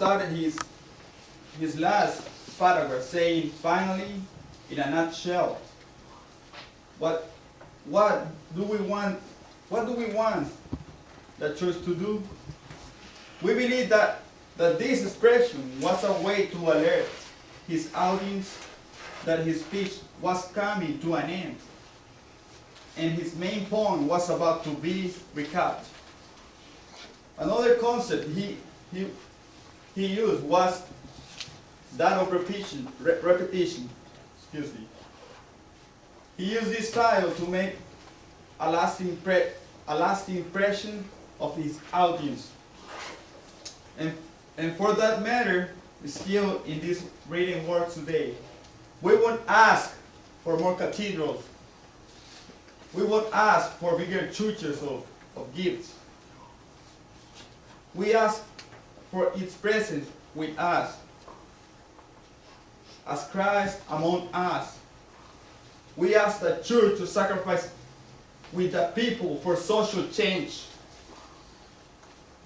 started his last paragraph saying, finally, in a nutshell, what do we want? What do we want the church to do? We believe that this expression was a way to alert his audience that his speech was coming to an end, and his main point was about to be recapped. Another concept he used was that of repetition. Excuse me. He used this style to make a lasting impression of his audience. And for that matter, still in this reading work today, we won't ask for more cathedrals. We won't ask for bigger churches of gifts. We ask for its presence with us, as Christ among us. We ask the church to sacrifice with the people for social change,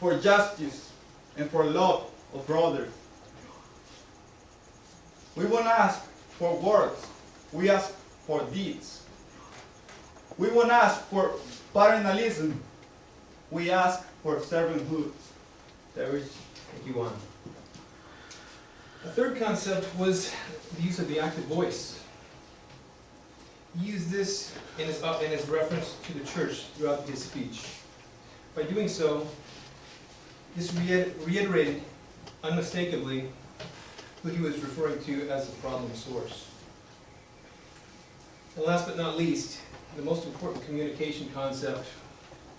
for justice, and for love of brothers. We won't ask for words, we ask for deeds. We won't ask for paternalism, we ask for servanthood. Thank you, Juan. The third concept was the use of the active voice. He used this in his reference to the church throughout his speech. By doing so, this reiterated unmistakably who he was referring to as the problem source. And last but not least, the most important communication concept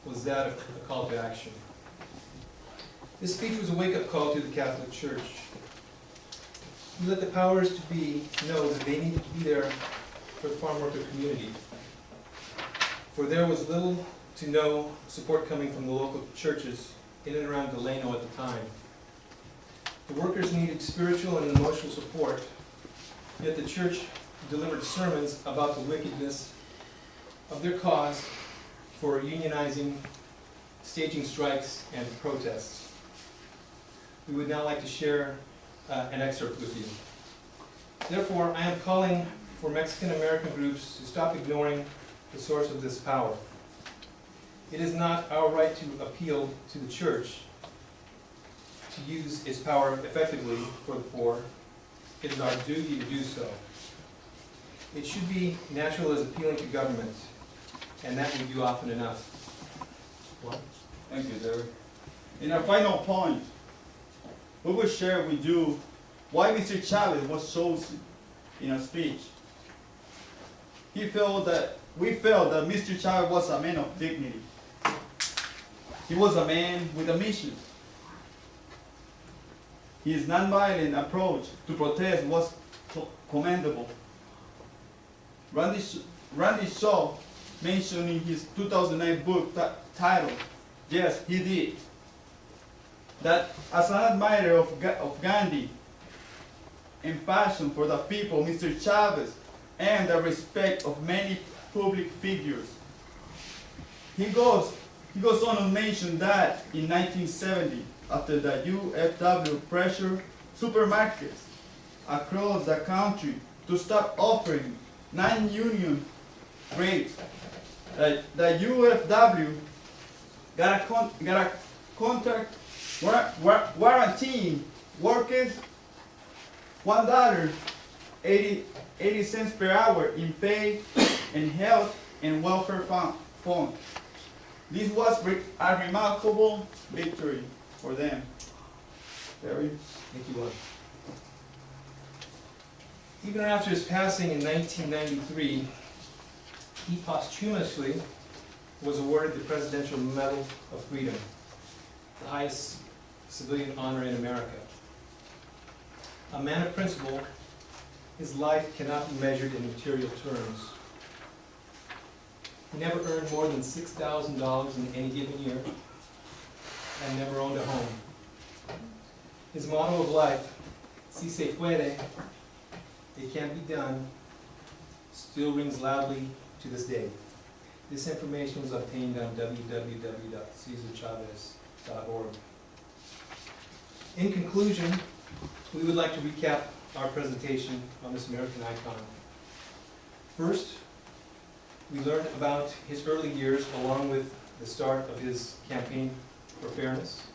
was that of a call to action. This speech was a wake-up call to the Catholic Church. He let the powers to be know that they needed to be there for the farm worker community. For there was little to no support coming from the local churches in and around Delano at the time. The workers needed spiritual and emotional support, yet the church delivered sermons about the wickedness of their cause for unionizing, staging strikes, and protests. We would now like to share an excerpt with you. Therefore, I am calling for Mexican-American groups to stop ignoring the source of this power. It is not our right to appeal to the church to use its power effectively for the poor. It is our duty to do so. It should be natural as appealing to government, and that we do often enough. What? Thank you, Derek. In our final point, we will share with you why Mr. Chavez was chosen in our speech. We felt that Mr. Chavez was a man of dignity. He was a man with a mission. His nonviolent approach to protest was commendable. Randy Shaw mentioned in his 2009 book titled, Yes, He Did, that as an admirer of Gandhi and passion for the people, Mr. Chavez, and the respect of many public figures. He goes on to mention that in 1970, after the UFW pressure supermarkets across the country to stop offering non-union rates, the UFW got a contract guaranteeing workers $1.80 per hour in pay and health and welfare fund. This was a remarkable victory for them. Terry? Thank you, Juan. Even after his passing in 1993, he posthumously was awarded the Presidential Medal of Freedom, the highest civilian honor in America. A man of principle, his life cannot be measured in material terms. He never earned more than $6,000 in any given year and never owned a home. His motto of life, si se puede, it can be done, still rings loudly to this day. This information was obtained on www.cesarchavez.org. In conclusion, we would like to recap our presentation on this American icon. First, we learned about his early years along with the start of his campaign for fairness.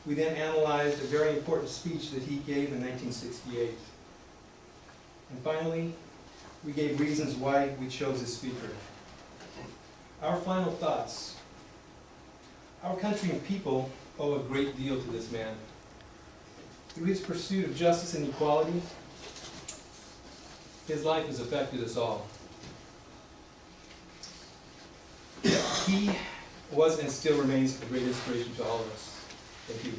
We then analyzed a very important speech that he gave in 1968. And finally, we gave reasons why we chose this speaker. Our final thoughts. Our country and people owe a great deal to this man. Through his pursuit of justice and equality, his life has affected us all. He was and still remains a great inspiration to all of us. Thank you.